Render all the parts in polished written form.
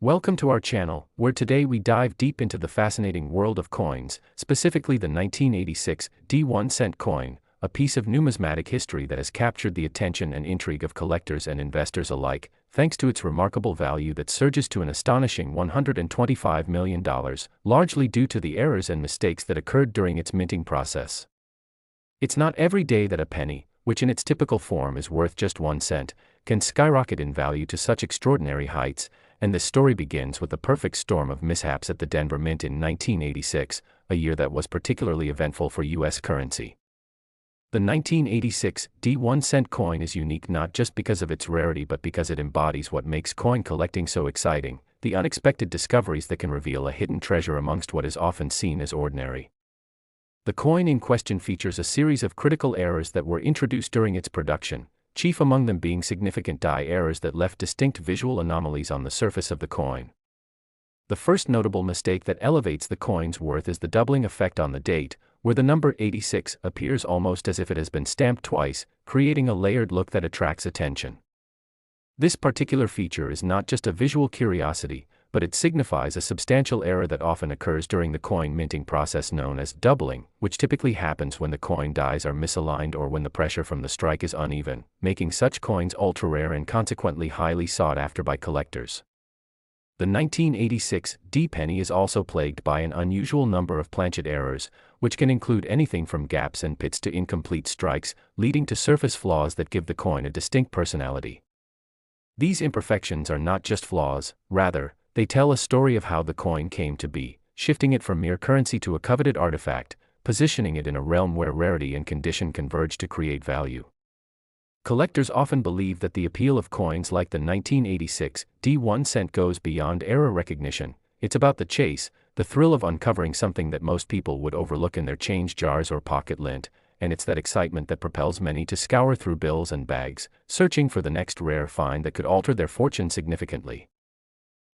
Welcome to our channel, where today we dive deep into the fascinating world of coins, specifically the 1986 D1 cent coin, a piece of numismatic history that has captured the attention and intrigue of collectors and investors alike, thanks to its remarkable value that surges to an astonishing $125 million, largely due to the errors and mistakes that occurred during its minting process. It's not every day that a penny, which in its typical form is worth just 1 cent, can skyrocket in value to such extraordinary heights, and this story begins with a perfect storm of mishaps at the Denver Mint in 1986, a year that was particularly eventful for U.S. currency. The 1986 D1 cent coin is unique not just because of its rarity but because it embodies what makes coin collecting so exciting, the unexpected discoveries that can reveal a hidden treasure amongst what is often seen as ordinary. The coin in question features a series of critical errors that were introduced during its production, chief among them being significant die errors that left distinct visual anomalies on the surface of the coin. The first notable mistake that elevates the coin's worth is the doubling effect on the date, where the number 86 appears almost as if it has been stamped twice, creating a layered look that attracts attention. This particular feature is not just a visual curiosity, but it signifies a substantial error that often occurs during the coin minting process known as doubling, which typically happens when the coin dies are misaligned or when the pressure from the strike is uneven, making such coins ultra-rare and consequently highly sought after by collectors. The 1986 D penny is also plagued by an unusual number of planchet errors, which can include anything from gaps and pits to incomplete strikes, leading to surface flaws that give the coin a distinct personality. These imperfections are not just flaws, rather, they tell a story of how the coin came to be, shifting it from mere currency to a coveted artifact, positioning it in a realm where rarity and condition converge to create value. Collectors often believe that the appeal of coins like the 1986 D1 cent goes beyond error recognition. It's about the chase, the thrill of uncovering something that most people would overlook in their change jars or pocket lint, and it's that excitement that propels many to scour through bills and bags, searching for the next rare find that could alter their fortune significantly.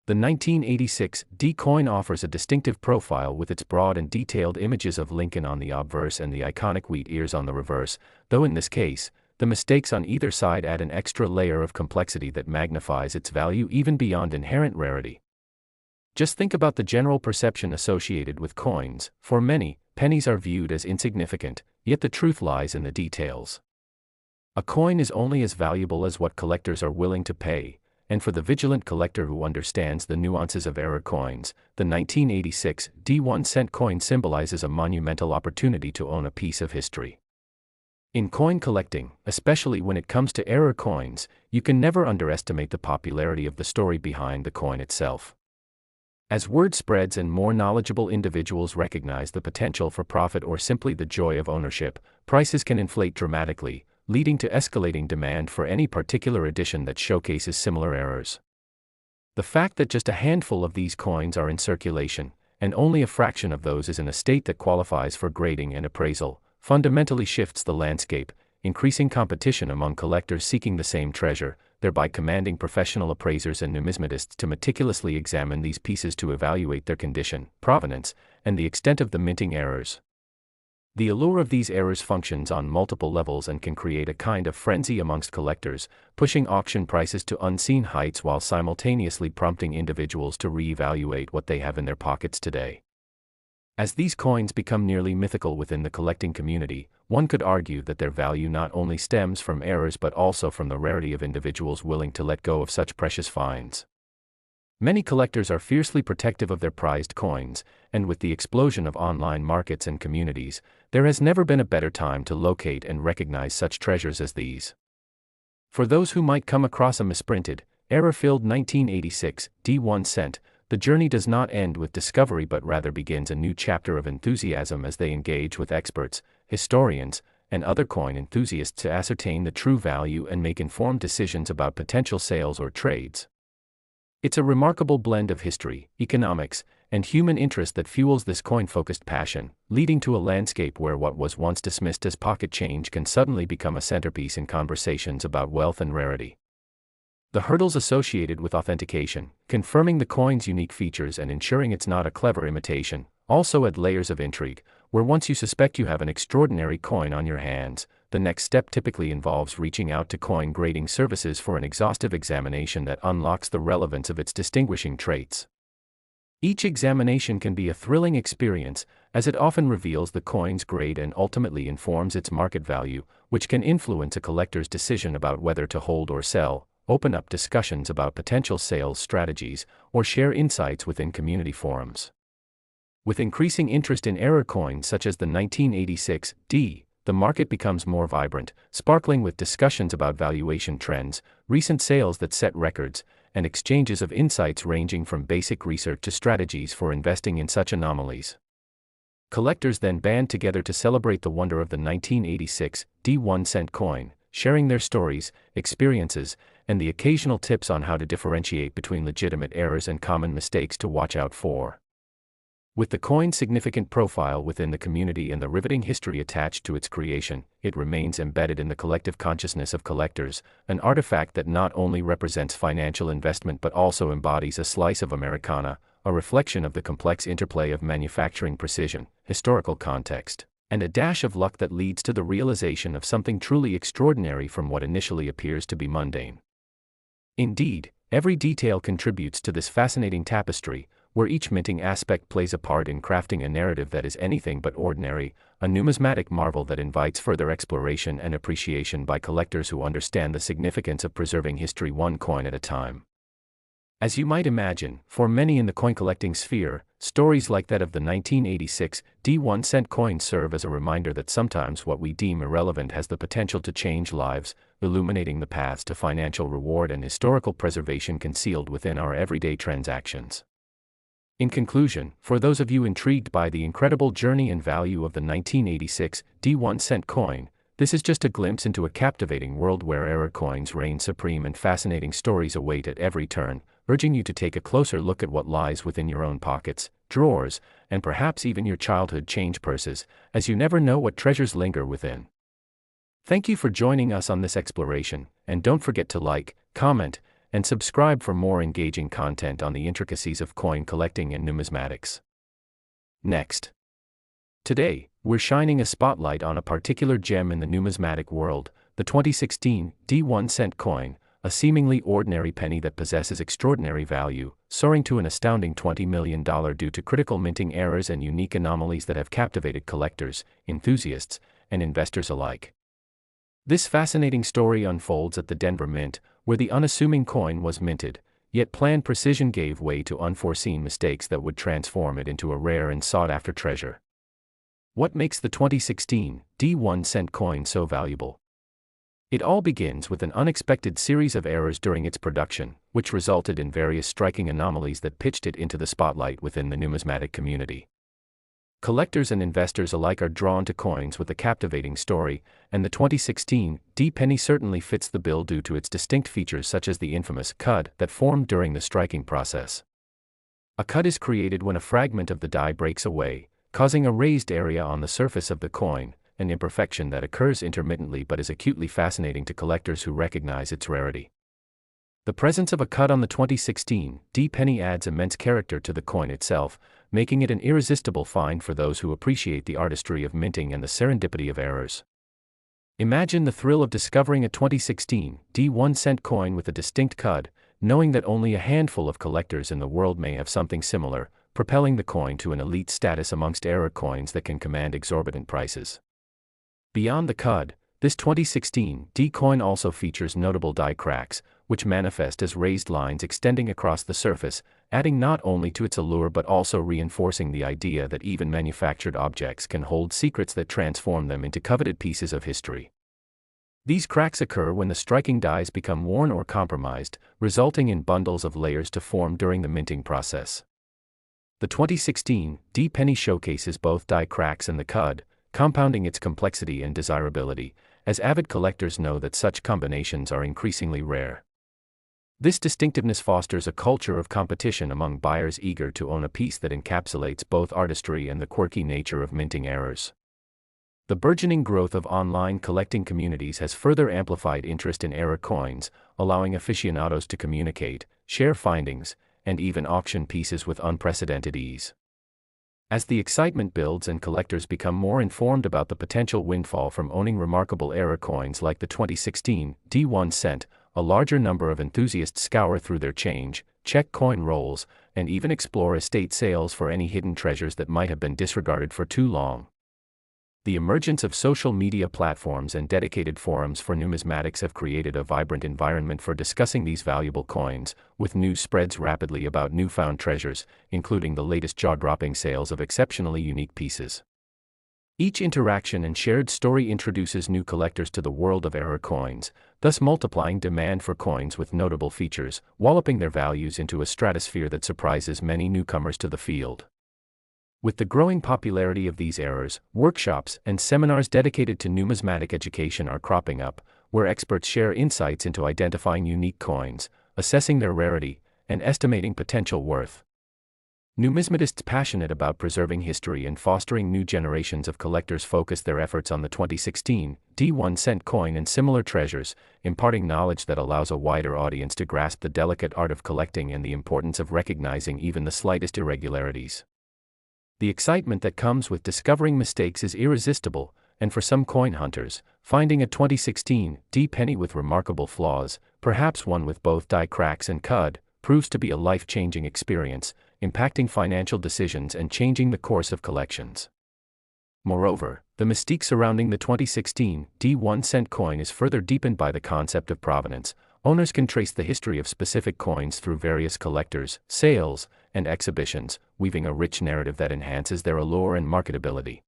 The 1986 D coin offers a distinctive profile with its broad and detailed images of Lincoln on the obverse and the iconic wheat ears on the reverse, though in this case, the mistakes on either side add an extra layer of complexity that magnifies its value even beyond inherent rarity. Just think about the general perception associated with coins. For many, pennies are viewed as insignificant, yet the truth lies in the details. A coin is only as valuable as what collectors are willing to pay, and for the vigilant collector who understands the nuances of error coins, the 1986 D1 cent coin symbolizes a monumental opportunity to own a piece of history. In coin collecting, especially when it comes to error coins, you can never underestimate the popularity of the story behind the coin itself. As word spreads and more knowledgeable individuals recognize the potential for profit or simply the joy of ownership, prices can inflate dramatically, leading to escalating demand for any particular edition that showcases similar errors. The fact that just a handful of these coins are in circulation, and only a fraction of those is in a state that qualifies for grading and appraisal, fundamentally shifts the landscape, increasing competition among collectors seeking the same treasure, thereby commanding professional appraisers and numismatists to meticulously examine these pieces to evaluate their condition, provenance, and the extent of the minting errors. The allure of these errors functions on multiple levels and can create a kind of frenzy amongst collectors, pushing auction prices to unseen heights while simultaneously prompting individuals to reevaluate what they have in their pockets today. As these coins become nearly mythical within the collecting community, one could argue that their value not only stems from errors but also from the rarity of individuals willing to let go of such precious finds. Many collectors are fiercely protective of their prized coins, and with the explosion of online markets and communities, there has never been a better time to locate and recognize such treasures as these. For those who might come across a misprinted, error-filled 1986 D1 cent, the journey does not end with discovery but rather begins a new chapter of enthusiasm as they engage with experts, historians, and other coin enthusiasts to ascertain the true value and make informed decisions about potential sales or trades. It's a remarkable blend of history, economics, and human interest that fuels this coin-focused passion, leading to a landscape where what was once dismissed as pocket change can suddenly become a centerpiece in conversations about wealth and rarity. The hurdles associated with authentication, confirming the coin's unique features and ensuring it's not a clever imitation, also add layers of intrigue, where once you suspect you have an extraordinary coin on your hands, the next step typically involves reaching out to coin grading services for an exhaustive examination that unlocks the relevance of its distinguishing traits. Each examination can be a thrilling experience, as it often reveals the coin's grade and ultimately informs its market value, which can influence a collector's decision about whether to hold or sell, open up discussions about potential sales strategies, or share insights within community forums. With increasing interest in error coins such as the 1986 D, the market becomes more vibrant, sparkling with discussions about valuation trends, recent sales that set records, and exchanges of insights ranging from basic research to strategies for investing in such anomalies. Collectors then band together to celebrate the wonder of the 1986 D 1-cent coin, sharing their stories, experiences, and the occasional tips on how to differentiate between legitimate errors and common mistakes to watch out for. With the coin's significant profile within the community and the riveting history attached to its creation, it remains embedded in the collective consciousness of collectors, an artifact that not only represents financial investment but also embodies a slice of Americana, a reflection of the complex interplay of manufacturing precision, historical context, and a dash of luck that leads to the realization of something truly extraordinary from what initially appears to be mundane. Indeed, every detail contributes to this fascinating tapestry, where each minting aspect plays a part in crafting a narrative that is anything but ordinary, a numismatic marvel that invites further exploration and appreciation by collectors who understand the significance of preserving history one coin at a time. As you might imagine, for many in the coin collecting sphere, stories like that of the 1986 D 1-cent coin serve as a reminder that sometimes what we deem irrelevant has the potential to change lives, illuminating the paths to financial reward and historical preservation concealed within our everyday transactions. In conclusion, for those of you intrigued by the incredible journey and value of the 1986 D 1-cent coin, this is just a glimpse into a captivating world where error coins reign supreme and fascinating stories await at every turn, urging you to take a closer look at what lies within your own pockets, drawers, and perhaps even your childhood change purses, as you never know what treasures linger within. Thank you for joining us on this exploration, and don't forget to like, comment, and subscribe for more engaging content on the intricacies of coin collecting and numismatics. Next. Today, we're shining a spotlight on a particular gem in the numismatic world, the 2016 D 1-cent coin, a seemingly ordinary penny that possesses extraordinary value, soaring to an astounding $20 million due to critical minting errors and unique anomalies that have captivated collectors, enthusiasts, and investors alike. This fascinating story unfolds at the Denver Mint, where the unassuming coin was minted, yet planned precision gave way to unforeseen mistakes that would transform it into a rare and sought-after treasure. What makes the 2016 D 1-cent coin so valuable? It all begins with an unexpected series of errors during its production, which resulted in various striking anomalies that pitched it into the spotlight within the numismatic community. Collectors and investors alike are drawn to coins with a captivating story, and the 2016 D penny certainly fits the bill due to its distinct features such as the infamous cud that formed during the striking process. A cud is created when a fragment of the die breaks away, causing a raised area on the surface of the coin, an imperfection that occurs intermittently but is acutely fascinating to collectors who recognize its rarity. The presence of a cud on the 2016 D penny adds immense character to the coin itself, making it an irresistible find for those who appreciate the artistry of minting and the serendipity of errors. Imagine the thrill of discovering a 2016 D 1-cent coin with a distinct cud, knowing that only a handful of collectors in the world may have something similar, propelling the coin to an elite status amongst error coins that can command exorbitant prices. Beyond the cud, this 2016 D coin also features notable die cracks, which manifest as raised lines extending across the surface, adding not only to its allure but also reinforcing the idea that even manufactured objects can hold secrets that transform them into coveted pieces of history. These cracks occur when the striking dies become worn or compromised, resulting in bundles of layers to form during the minting process. The 2016 D penny showcases both die cracks and the cud, compounding its complexity and desirability, as avid collectors know that such combinations are increasingly rare. This distinctiveness fosters a culture of competition among buyers eager to own a piece that encapsulates both artistry and the quirky nature of minting errors. The burgeoning growth of online collecting communities has further amplified interest in error coins, allowing aficionados to communicate, share findings, and even auction pieces with unprecedented ease. As the excitement builds and collectors become more informed about the potential windfall from owning remarkable era coins like the 2016 D1 cent, a larger number of enthusiasts scour through their change, check coin rolls, and even explore estate sales for any hidden treasures that might have been disregarded for too long. The emergence of social media platforms and dedicated forums for numismatics have created a vibrant environment for discussing these valuable coins, with news spreads rapidly about newfound treasures, including the latest jaw-dropping sales of exceptionally unique pieces. Each interaction and shared story introduces new collectors to the world of era coins, thus multiplying demand for coins with notable features, walloping their values into a stratosphere that surprises many newcomers to the field. With the growing popularity of these eras, workshops and seminars dedicated to numismatic education are cropping up, where experts share insights into identifying unique coins, assessing their rarity, and estimating potential worth. Numismatists passionate about preserving history and fostering new generations of collectors focus their efforts on the 2016 D1 cent coin and similar treasures, imparting knowledge that allows a wider audience to grasp the delicate art of collecting and the importance of recognizing even the slightest irregularities. The excitement that comes with discovering mistakes is irresistible, and for some coin hunters, finding a 2016 D penny with remarkable flaws, perhaps one with both die cracks and cud, proves to be a life-changing experience, impacting financial decisions and changing the course of collections. Moreover, the mystique surrounding the 2016 D1 cent coin is further deepened by the concept of provenance. Owners can trace the history of specific coins through various collectors, sales, and exhibitions, weaving a rich narrative that enhances their allure and marketability.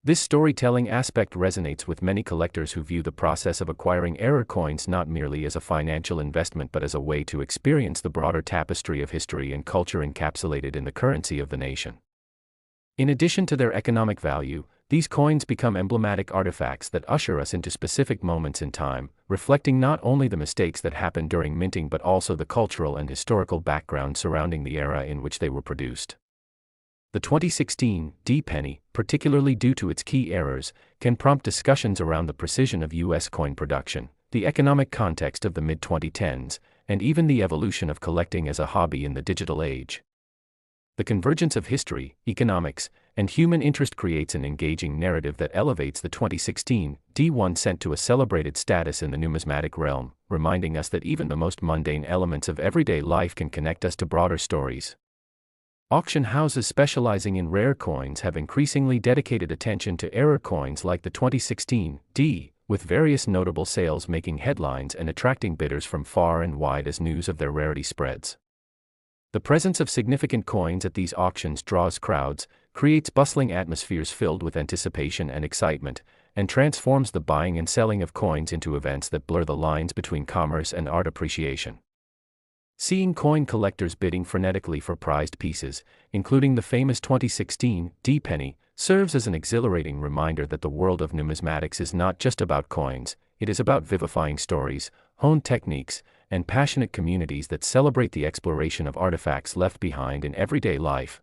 This storytelling aspect resonates with many collectors who view the process of acquiring era coins not merely as a financial investment but as a way to experience the broader tapestry of history and culture encapsulated in the currency of the nation. In addition to their economic value, these coins become emblematic artifacts that usher us into specific moments in time, reflecting not only the mistakes that happened during minting but also the cultural and historical background surrounding the era in which they were produced. The 2016 D penny, particularly due to its key errors, can prompt discussions around the precision of U.S. coin production, the economic context of the mid-2010s, and even the evolution of collecting as a hobby in the digital age. The convergence of history, economics, and human interest creates an engaging narrative that elevates the 2016 D1 cent to a celebrated status in the numismatic realm, reminding us that even the most mundane elements of everyday life can connect us to broader stories. Auction houses specializing in rare coins have increasingly dedicated attention to era coins like the 2016 D, with various notable sales making headlines and attracting bidders from far and wide as news of their rarity spreads. The presence of significant coins at these auctions draws crowds, creates bustling atmospheres filled with anticipation and excitement, and transforms the buying and selling of coins into events that blur the lines between commerce and art appreciation. Seeing coin collectors bidding frenetically for prized pieces, including the famous 2016 D penny, serves as an exhilarating reminder that the world of numismatics is not just about coins, it is about vivifying stories, honed techniques, and passionate communities that celebrate the exploration of artifacts left behind in everyday life.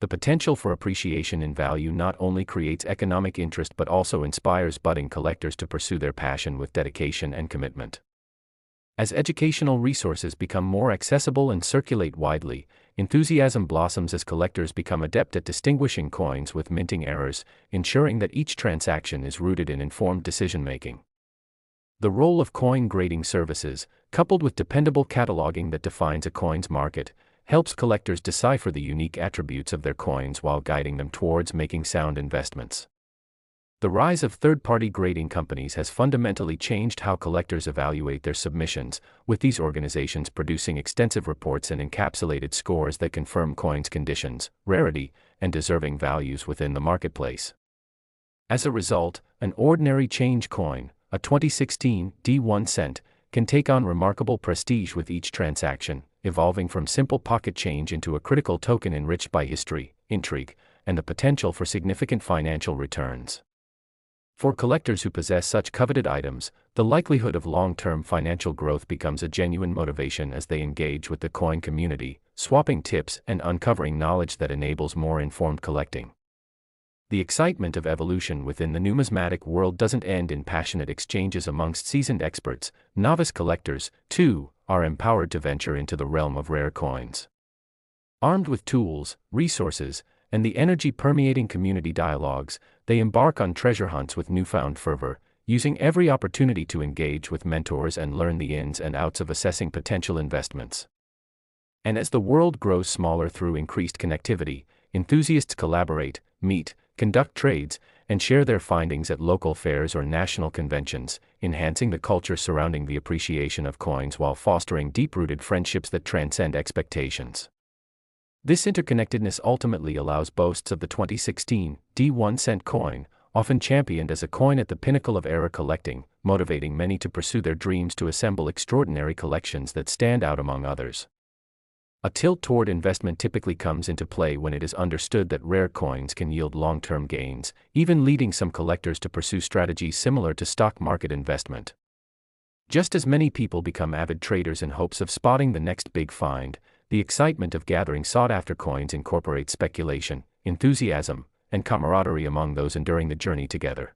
The potential for appreciation in value not only creates economic interest but also inspires budding collectors to pursue their passion with dedication and commitment. As educational resources become more accessible and circulate widely, enthusiasm blossoms as collectors become adept at distinguishing coins with minting errors, ensuring that each transaction is rooted in informed decision-making. The role of coin grading services, coupled with dependable cataloging that defines a coin's market, helps collectors decipher the unique attributes of their coins while guiding them towards making sound investments. The rise of third-party grading companies has fundamentally changed how collectors evaluate their submissions, with these organizations producing extensive reports and encapsulated scores that confirm coins' conditions, rarity, and deserving values within the marketplace. As a result, an ordinary change coin, a 2016 D1 cent, can take on remarkable prestige with each transaction, evolving from simple pocket change into a critical token enriched by history, intrigue, and the potential for significant financial returns. For collectors who possess such coveted items, the likelihood of long-term financial growth becomes a genuine motivation as they engage with the coin community, swapping tips and uncovering knowledge that enables more informed collecting. The excitement of evolution within the numismatic world doesn't end in passionate exchanges amongst seasoned experts. Novice collectors, too, are empowered to venture into the realm of rare coins. Armed with tools, resources, and the energy permeating community dialogues, they embark on treasure hunts with newfound fervor, using every opportunity to engage with mentors and learn the ins and outs of assessing potential investments. And as the world grows smaller through increased connectivity, enthusiasts collaborate, meet, conduct trades, and share their findings at local fairs or national conventions, enhancing the culture surrounding the appreciation of coins while fostering deep-rooted friendships that transcend expectations. This interconnectedness ultimately allows boasts of the 2016 D1 cent coin, often championed as a coin at the pinnacle of era collecting, motivating many to pursue their dreams to assemble extraordinary collections that stand out among others. A tilt toward investment typically comes into play when it is understood that rare coins can yield long-term gains, even leading some collectors to pursue strategies similar to stock market investment. Just as many people become avid traders in hopes of spotting the next big find, the excitement of gathering sought-after coins incorporates speculation, enthusiasm, and camaraderie among those enduring the journey together.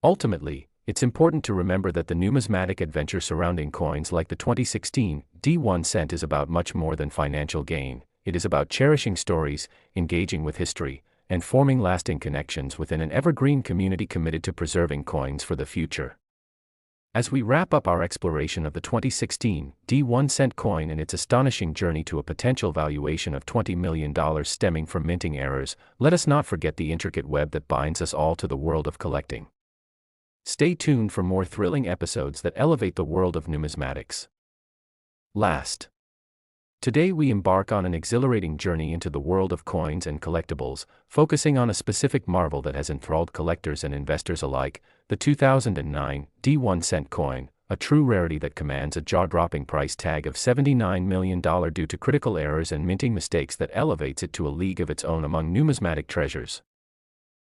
Ultimately, it's important to remember that the numismatic adventure surrounding coins like the 2016 D1 cent is about much more than financial gain. It is about cherishing stories, engaging with history, and forming lasting connections within an evergreen community committed to preserving coins for the future. As we wrap up our exploration of the 2016 D1 cent coin and its astonishing journey to a potential valuation of $20 million stemming from minting errors, let us not forget the intricate web that binds us all to the world of collecting. Stay tuned for more thrilling episodes that elevate the world of numismatics. Last. Today we embark on an exhilarating journey into the world of coins and collectibles, focusing on a specific marvel that has enthralled collectors and investors alike, the 2009 D1 cent coin, a true rarity that commands a jaw-dropping price tag of $79 million due to critical errors and minting mistakes that elevates it to a league of its own among numismatic treasures.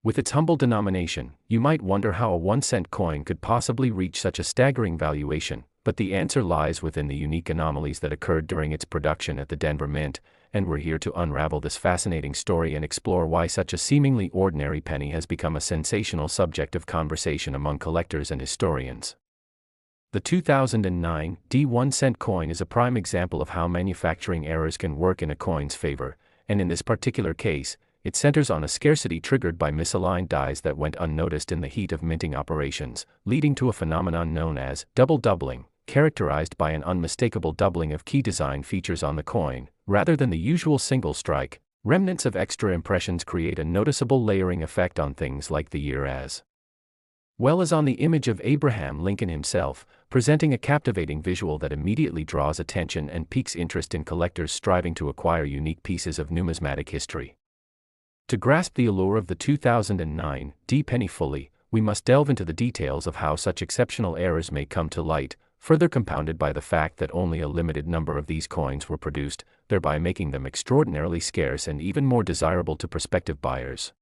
With its humble denomination, you might wonder how a 1-cent coin could possibly reach such a staggering valuation, but the answer lies within the unique anomalies that occurred during its production at the Denver Mint, and we're here to unravel this fascinating story and explore why such a seemingly ordinary penny has become a sensational subject of conversation among collectors and historians. The 2009 D1 cent coin is a prime example of how manufacturing errors can work in a coin's favor, and in this particular case, it centers on a scarcity triggered by misaligned dies that went unnoticed in the heat of minting operations, leading to a phenomenon known as double doubling, characterized by an unmistakable doubling of key design features on the coin, rather than the usual single strike. Remnants of extra impressions create a noticeable layering effect on things like the year as well as on the image of Abraham Lincoln himself, presenting a captivating visual that immediately draws attention and piques interest in collectors striving to acquire unique pieces of numismatic history. To grasp the allure of the 2009 D penny fully, we must delve into the details of how such exceptional errors may come to light, further compounded by the fact that only a limited number of these coins were produced, thereby making them extraordinarily scarce and even more desirable to prospective buyers.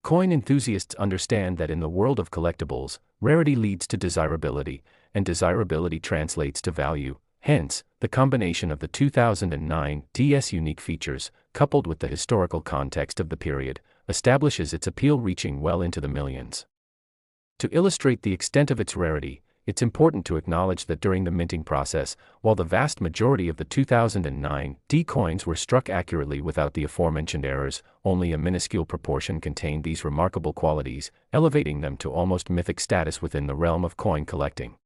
Coin enthusiasts understand that in the world of collectibles, rarity leads to desirability, and desirability translates to value. Hence, the combination of the 2009 D's unique features, coupled with the historical context of the period, establishes its appeal reaching well into the millions. To illustrate the extent of its rarity, it's important to acknowledge that during the minting process, while the vast majority of the 2009 D coins were struck accurately without the aforementioned errors, only a minuscule proportion contained these remarkable qualities, elevating them to almost mythic status within the realm of coin collecting.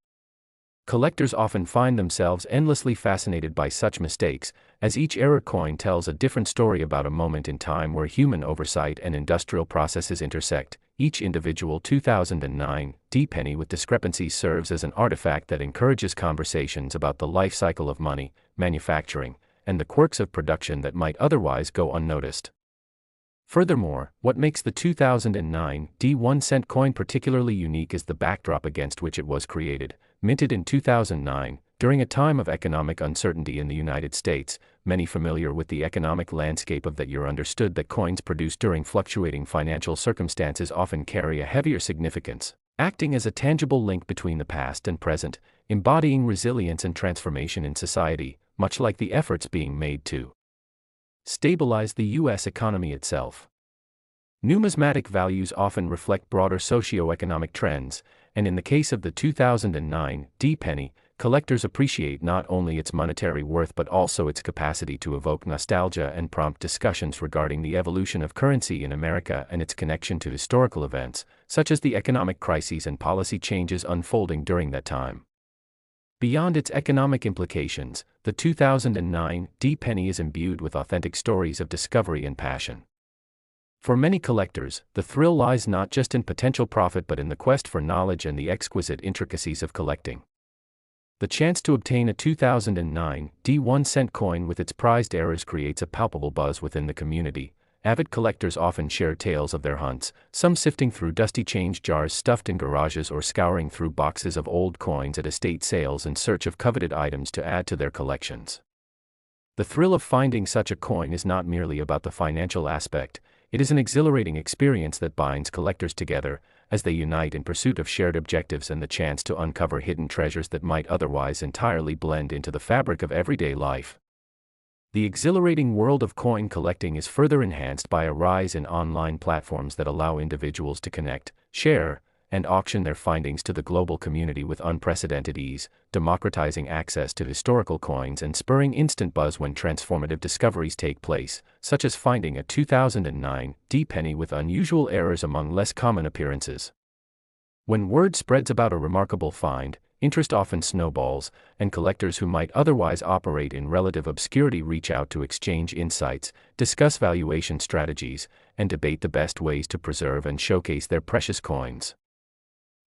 Collectors often find themselves endlessly fascinated by such mistakes, as each error coin tells a different story about a moment in time where human oversight and industrial processes intersect. Each individual 2009 D penny with discrepancies serves as an artifact that encourages conversations about the life cycle of money, manufacturing, and the quirks of production that might otherwise go unnoticed. Furthermore, what makes the 2009 D1 cent coin particularly unique is the backdrop against which it was created. Minted in 2009, during a time of economic uncertainty in the United States, many familiar with the economic landscape of that year understood that coins produced during fluctuating financial circumstances often carry a heavier significance, acting as a tangible link between the past and present, embodying resilience and transformation in society, much like the efforts being made to stabilize the U.S. economy itself. Numismatic values often reflect broader socio-economic trends, and in the case of the 2009 D penny, collectors appreciate not only its monetary worth but also its capacity to evoke nostalgia and prompt discussions regarding the evolution of currency in America and its connection to historical events, such as the economic crises and policy changes unfolding during that time. Beyond its economic implications, the 2009 penny is imbued with authentic stories of discovery and passion. For many collectors, the thrill lies not just in potential profit but in the quest for knowledge and the exquisite intricacies of collecting. The chance to obtain a 2009 1-cent coin with its prized errors creates a palpable buzz within the community. Avid collectors often share tales of their hunts, some sifting through dusty change jars stuffed in garages or scouring through boxes of old coins at estate sales in search of coveted items to add to their collections. The thrill of finding such a coin is not merely about the financial aspect, it is an exhilarating experience that binds collectors together, as they unite in pursuit of shared objectives and the chance to uncover hidden treasures that might otherwise entirely blend into the fabric of everyday life. The exhilarating world of coin collecting is further enhanced by a rise in online platforms that allow individuals to connect, share, and auction their findings to the global community with unprecedented ease, democratizing access to historical coins and spurring instant buzz when transformative discoveries take place, such as finding a 2009 penny with unusual errors among less common appearances. When word spreads about a remarkable find, interest often snowballs, and collectors who might otherwise operate in relative obscurity reach out to exchange insights, discuss valuation strategies, and debate the best ways to preserve and showcase their precious coins.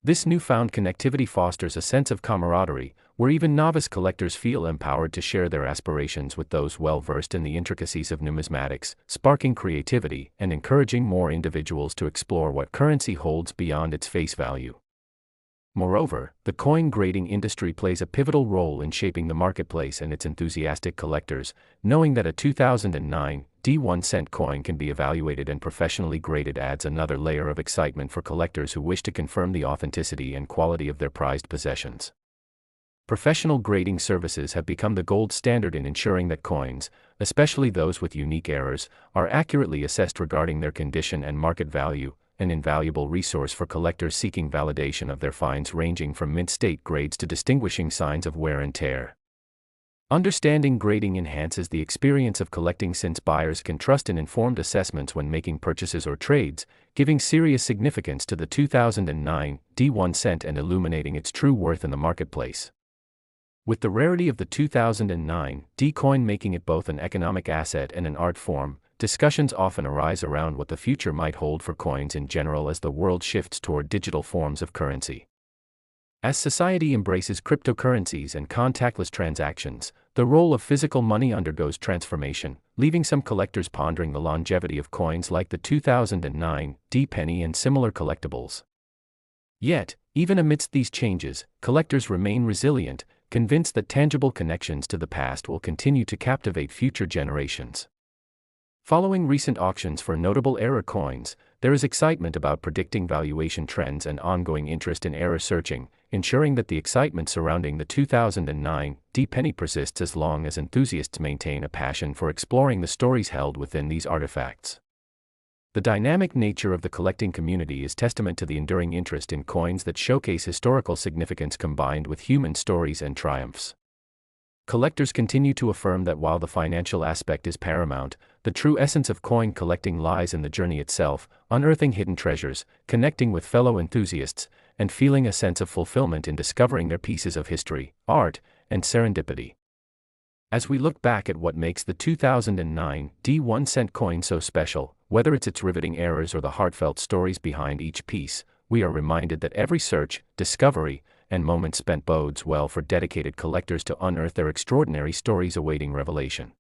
This newfound connectivity fosters a sense of camaraderie, where even novice collectors feel empowered to share their aspirations with those well-versed in the intricacies of numismatics, sparking creativity and encouraging more individuals to explore what currency holds beyond its face value. Moreover, the coin grading industry plays a pivotal role in shaping the marketplace and its enthusiastic collectors, knowing that a 2009 1-cent coin can be evaluated and professionally graded adds another layer of excitement for collectors who wish to confirm the authenticity and quality of their prized possessions. Professional grading services have become the gold standard in ensuring that coins, especially those with unique errors, are accurately assessed regarding their condition and market value, an invaluable resource for collectors seeking validation of their finds ranging from mint state grades to distinguishing signs of wear and tear. Understanding grading enhances the experience of collecting since buyers can trust in informed assessments when making purchases or trades, giving serious significance to the 2009 1-cent and illuminating its true worth in the marketplace. With the rarity of the 2009 coin making it both an economic asset and an art form, discussions often arise around what the future might hold for coins in general as the world shifts toward digital forms of currency. As society embraces cryptocurrencies and contactless transactions, the role of physical money undergoes transformation, leaving some collectors pondering the longevity of coins like the 2009 penny and similar collectibles. Yet, even amidst these changes, collectors remain resilient, convinced that tangible connections to the past will continue to captivate future generations. Following recent auctions for notable era coins, there is excitement about predicting valuation trends and ongoing interest in era searching, ensuring that the excitement surrounding the 2009 penny persists as long as enthusiasts maintain a passion for exploring the stories held within these artifacts. The dynamic nature of the collecting community is testament to the enduring interest in coins that showcase historical significance combined with human stories and triumphs. Collectors continue to affirm that while the financial aspect is paramount, the true essence of coin collecting lies in the journey itself, unearthing hidden treasures, connecting with fellow enthusiasts, and feeling a sense of fulfillment in discovering their pieces of history, art, and serendipity. As we look back at what makes the 2009 1-cent coin so special, whether it's its riveting errors or the heartfelt stories behind each piece, we are reminded that every search, discovery, and moment spent bodes well for dedicated collectors to unearth their extraordinary stories awaiting revelation.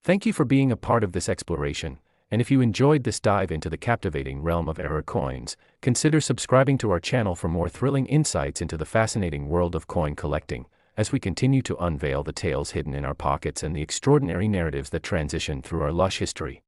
Thank you for being a part of this exploration, and if you enjoyed this dive into the captivating realm of era coins, consider subscribing to our channel for more thrilling insights into the fascinating world of coin collecting, as we continue to unveil the tales hidden in our pockets and the extraordinary narratives that transition through our lush history.